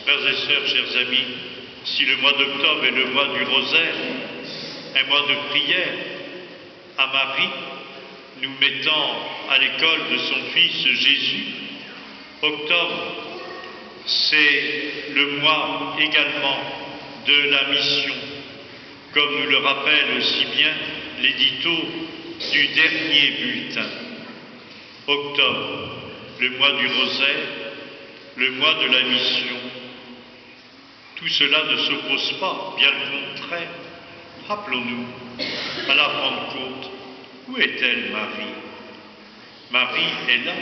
Frères et sœurs, chers amis, si le mois d'octobre est le mois du rosaire, un mois de prière à Marie, nous mettant à l'école de son Fils Jésus, octobre, c'est le mois également de la mission, comme nous le rappelle si bien l'édito du dernier bulletin. Octobre, le mois du rosaire, le mois de la mission. Tout cela ne s'oppose pas, bien le contraire. Rappelons-nous, à la Pentecôte, où est-elle Marie? Marie est là,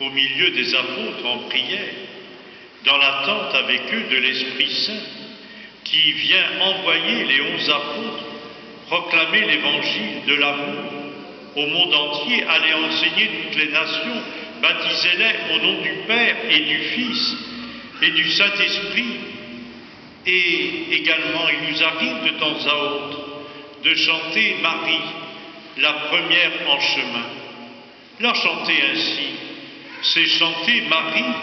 au milieu des apôtres en prière, dans l'attente avec eux de l'Esprit Saint, qui vient envoyer les 11 apôtres proclamer l'évangile de l'amour au monde entier, aller enseigner toutes les nations, baptisez-les au nom du Père et du Fils et du Saint-Esprit. Et également, il nous arrive de temps à autre de chanter Marie, la première en chemin. La chanter ainsi, c'est chanter Marie,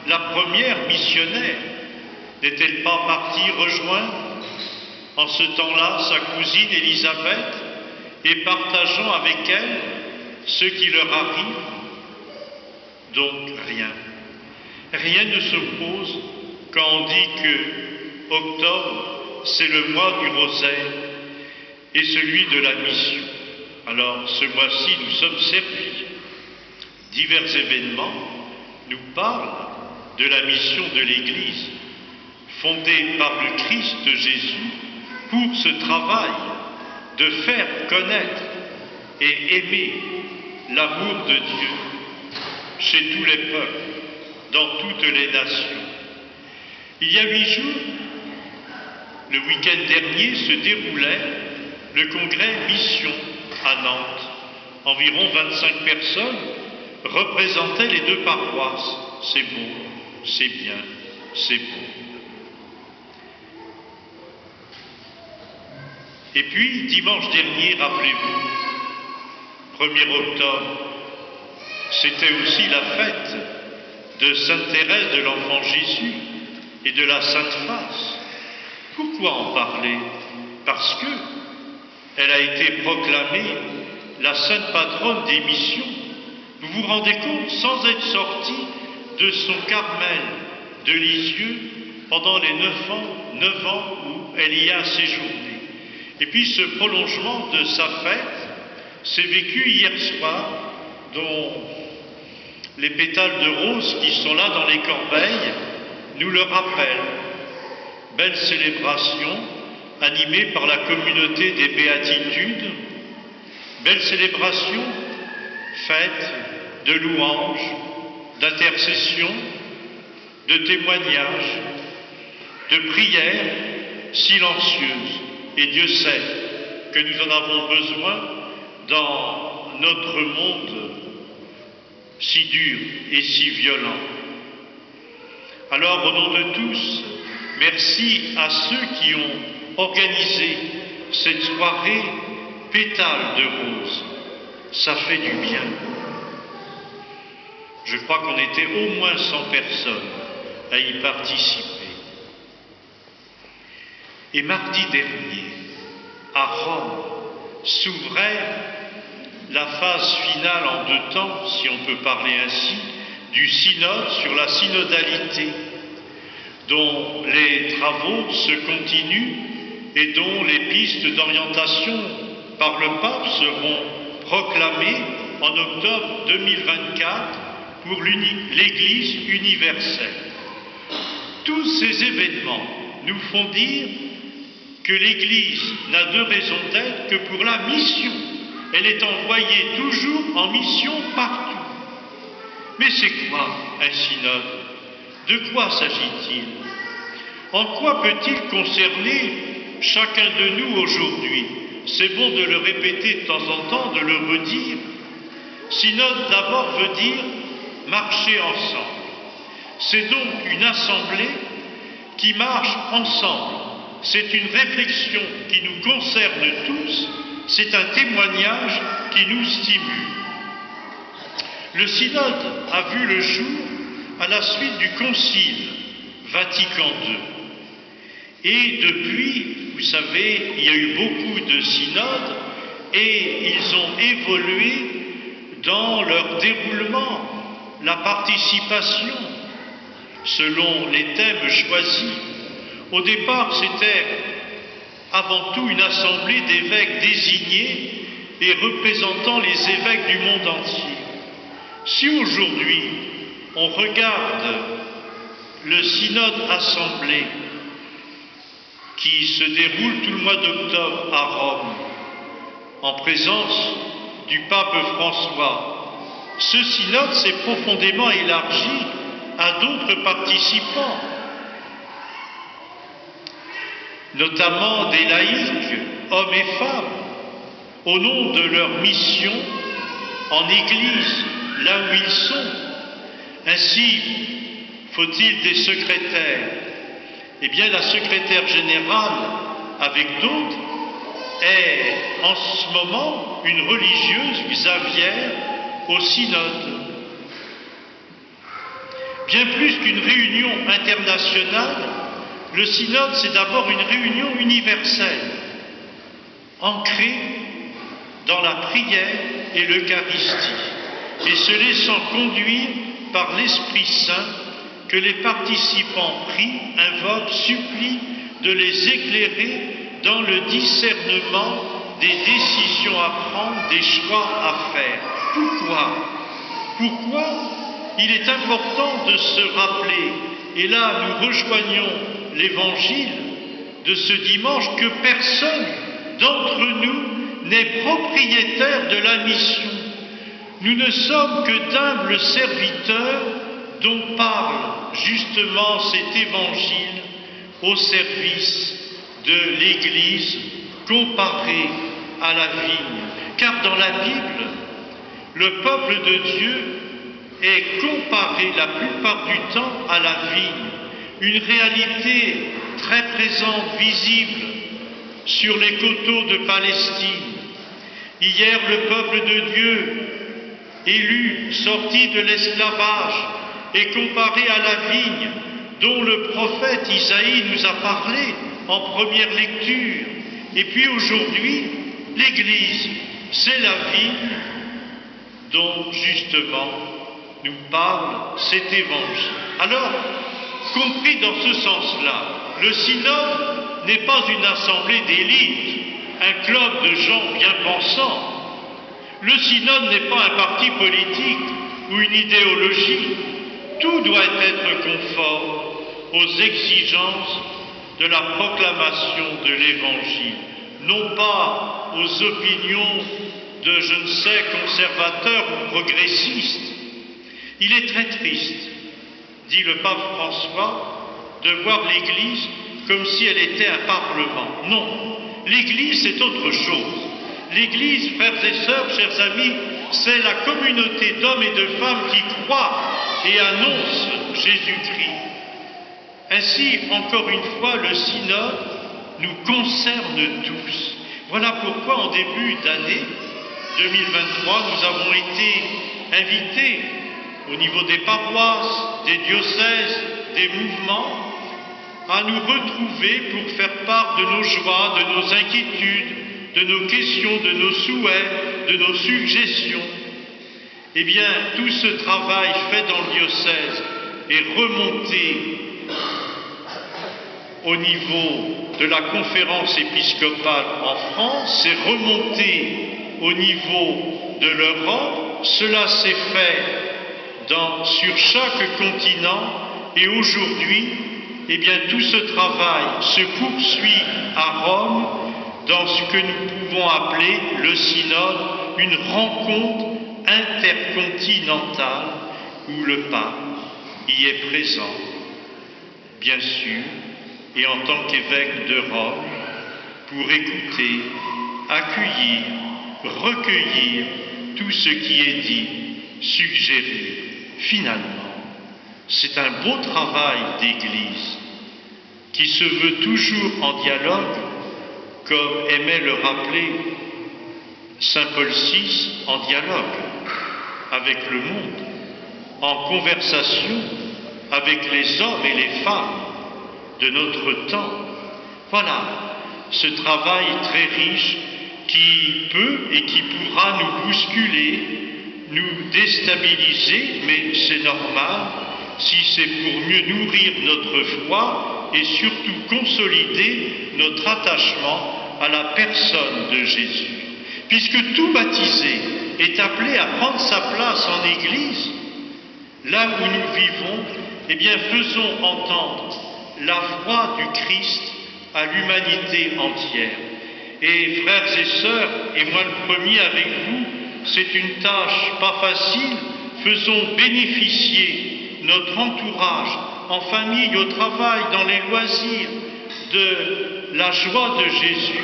la première missionnaire. N'est-elle pas partie rejoindre en ce temps-là sa cousine Élisabeth et partageant avec elle ce qui leur arrive? Donc rien. Rien ne s'oppose quand on dit que octobre, c'est le mois du rosaire et celui de la mission. Alors, ce mois-ci, nous sommes servis. Divers événements nous parlent de la mission de l'Église, fondée par le Christ Jésus, pour ce travail de faire connaître et aimer l'amour de Dieu chez tous les peuples, dans toutes les nations. Il y a 8 jours, le week-end dernier, se déroulait le congrès Mission à Nantes. Environ 25 personnes représentaient les 2 paroisses. C'est beau, c'est bien, c'est beau. Et puis, dimanche dernier, rappelez-vous, 1er octobre, c'était aussi la fête de Sainte Thérèse de l'Enfant Jésus et de la Sainte Face. Pourquoi en parler? Parce que elle a été proclamée la sainte patronne des missions. Vous vous rendez compte, sans être sortie de son Carmel de Lisieux pendant les 9 ans où elle y a séjourné. Et puis ce prolongement de sa fête s'est vécu hier soir, dont les pétales de rose qui sont là dans les corbeilles nous le rappellent. Belle célébration animée par la communauté des béatitudes, belle célébration faite de louanges, d'intercessions, de témoignages, de prières silencieuses. Et Dieu sait que nous en avons besoin dans notre monde si dur et si violent. Alors, au nom de tous, merci à ceux qui ont organisé cette soirée pétale de rose. Ça fait du bien. Je crois qu'on était au moins 100 personnes à y participer. Et mardi dernier, à Rome, s'ouvrait la phase finale en 2 temps, si on peut parler ainsi, du synode sur la synodalité, dont les travaux se continuent et dont les pistes d'orientation par le pape seront proclamées en octobre 2024 pour l'Église universelle. Tous ces événements nous font dire que l'Église n'a de raison d'être que pour la mission. Elle est envoyée toujours en mission partout. Mais c'est quoi un synode? De quoi s'agit-il? En quoi peut-il concerner chacun de nous aujourd'hui? C'est bon de le répéter de temps en temps, de le redire. Synode d'abord veut dire marcher ensemble. C'est donc une assemblée qui marche ensemble. C'est une réflexion qui nous concerne tous, c'est un témoignage qui nous stimule. Le synode a vu le jour à la suite du concile Vatican II. Et depuis, vous savez, il y a eu beaucoup de synodes et ils ont évolué dans leur déroulement, la participation, selon les thèmes choisis. Au départ, c'était avant tout une assemblée d'évêques désignés et représentant les évêques du monde entier. Si aujourd'hui, on regarde le synode assemblée qui se déroule tout le mois d'octobre à Rome, en présence du pape François, ce synode s'est profondément élargi à d'autres participants, notamment des laïcs, hommes et femmes, au nom de leur mission en Église, là où ils sont. Ainsi, faut-il des secrétaires? Eh bien, la secrétaire générale, avec d'autres, est en ce moment une religieuse Xavière au synode. Bien plus qu'une réunion internationale, le synode, c'est d'abord une réunion universelle, ancrée dans la prière et l'Eucharistie, et se laissant conduire par l'Esprit Saint que les participants prient, invoquent, supplient de les éclairer dans le discernement des décisions à prendre, des choix à faire. Pourquoi il est important de se rappeler, et là nous rejoignons l'évangile de ce dimanche, que personne d'entre nous n'est propriétaire de la mission. Nous ne sommes que d'humbles serviteurs dont parle justement cet évangile au service de l'Église comparée à la vigne. Car dans la Bible, le peuple de Dieu est comparé la plupart du temps à la vigne, une réalité très présente, visible sur les coteaux de Palestine. Hier, le peuple de Dieu, élu, sorti de l'esclavage, est comparé à la vigne dont le prophète Isaïe nous a parlé en première lecture. Et puis aujourd'hui, l'Église, c'est la vigne dont justement nous parle cet évangile. Alors, compris dans ce sens-là, le synode n'est pas une assemblée d'élite, un club de gens bien pensants. Le synode n'est pas un parti politique ou une idéologie. Tout doit être conforme aux exigences de la proclamation de l'Évangile, non pas aux opinions de je ne sais conservateurs ou progressistes. Il est très triste, dit le pape François, de voir l'Église comme si elle était un parlement. Non, l'Église c'est autre chose. L'Église, frères et sœurs, chers amis, c'est la communauté d'hommes et de femmes qui croient et annoncent Jésus-Christ. Ainsi, encore une fois, le synode nous concerne tous. Voilà pourquoi, en début d'année 2023, nous avons été invités au niveau des paroisses, des diocèses, des mouvements, à nous retrouver pour faire part de nos joies, de nos inquiétudes, de nos questions, de nos souhaits, de nos suggestions. Eh bien, tout ce travail fait dans le diocèse est remonté au niveau de la conférence épiscopale en France, c'est remonté au niveau de l'Europe. Cela s'est fait sur chaque continent, et aujourd'hui, eh bien, tout ce travail se poursuit à Rome dans ce que nous pouvons appeler le synode, une rencontre intercontinentale où le pape y est présent, bien sûr, et en tant qu'évêque de Rome, pour écouter, accueillir, recueillir tout ce qui est dit, suggéré. Finalement, c'est un beau travail d'Église qui se veut toujours en dialogue, comme aimait le rappeler Saint Paul VI, en dialogue avec le monde, en conversation avec les hommes et les femmes de notre temps. Voilà, ce travail très riche qui peut et qui pourra nous bousculer, nous déstabiliser, mais c'est normal si c'est pour mieux nourrir notre foi et surtout consolider notre attachement à la personne de Jésus. Puisque tout baptisé est appelé à prendre sa place en Église, là où nous vivons, eh bien faisons entendre la voix du Christ à l'humanité entière. Et frères et sœurs, et moi le premier avec vous, c'est une tâche pas facile. Faisons bénéficier notre entourage, en famille, au travail, dans les loisirs, de la joie de Jésus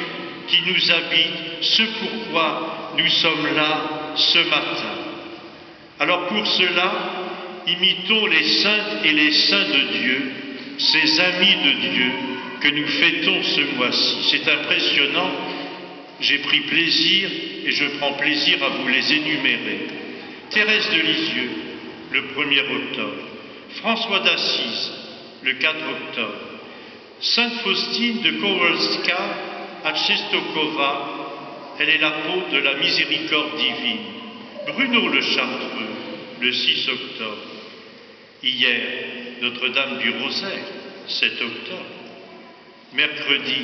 qui nous habite, ce pourquoi nous sommes là ce matin. Alors pour cela, imitons les saintes et les saints de Dieu, ces amis de Dieu que nous fêtons ce mois-ci. C'est impressionnant, j'ai pris plaisir et je prends plaisir à vous les énumérer. Thérèse de Lisieux, le 1er octobre. François d'Assise, le 4 octobre. Sainte Faustine de Kowalska à Czestochowa, elle est l'apôtre de la miséricorde divine. Bruno le Chartreux, le 6 octobre. Hier, Notre-Dame du Rosaire, 7 octobre. Mercredi,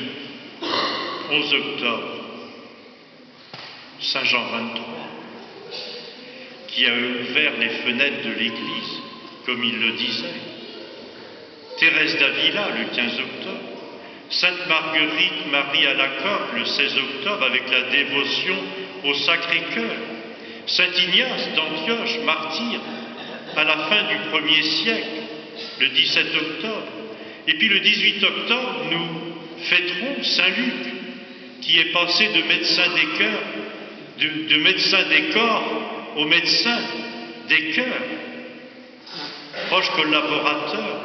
11 octobre, Saint Jean 23, qui a ouvert les fenêtres de l'Église, comme il le disait. Thérèse d'Avila, le 15 octobre. Sainte Marguerite Marie Alacoque, le 16 octobre, avec la dévotion au Sacré-Cœur. Saint Ignace d'Antioche, martyr, à la fin du 1er siècle, le 17 octobre. Et puis le 18 octobre, nous fêterons Saint Luc, qui est passé de médecin des cœurs, de médecin des corps au médecin des cœurs, proche collaborateur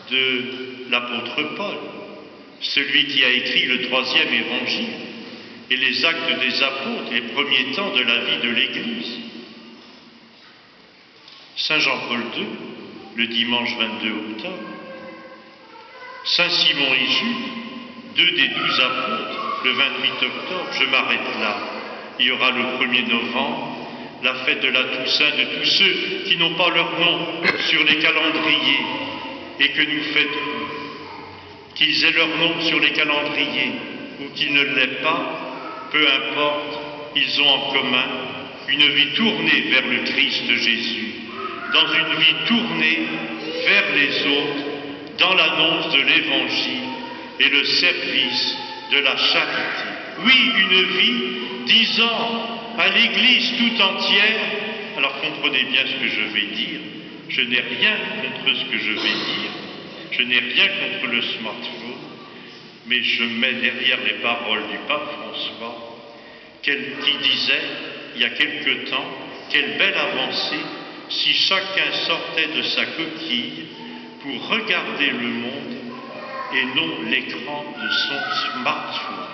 de l'apôtre Paul, celui qui a écrit le 3e évangile et les actes des apôtres, les premiers temps de la vie de l'Église. Saint Jean-Paul II, le dimanche 22 octobre. Saint Simon et Jude, 2 des 12 apôtres, le 28 octobre. Je m'arrête là. Il y aura le 1er novembre, la fête de la Toussaint de tous ceux qui n'ont pas leur nom sur les calendriers et que nous fêterons. Qu'ils aient leur nom sur les calendriers ou qu'ils ne l'aient pas, peu importe, ils ont en commun une vie tournée vers le Christ Jésus, dans une vie tournée vers les autres, dans l'annonce de l'Évangile et le service de la charité. Oui, une vie disant à l'Église tout entière, alors comprenez bien ce que je vais dire, je n'ai rien contre ce que je vais dire, je n'ai rien contre le smartphone, mais je mets derrière les paroles du pape François, qui disait, il y a quelque temps, quelle belle avancée si chacun sortait de sa coquille pour regarder le monde et non l'écran de son smartphone.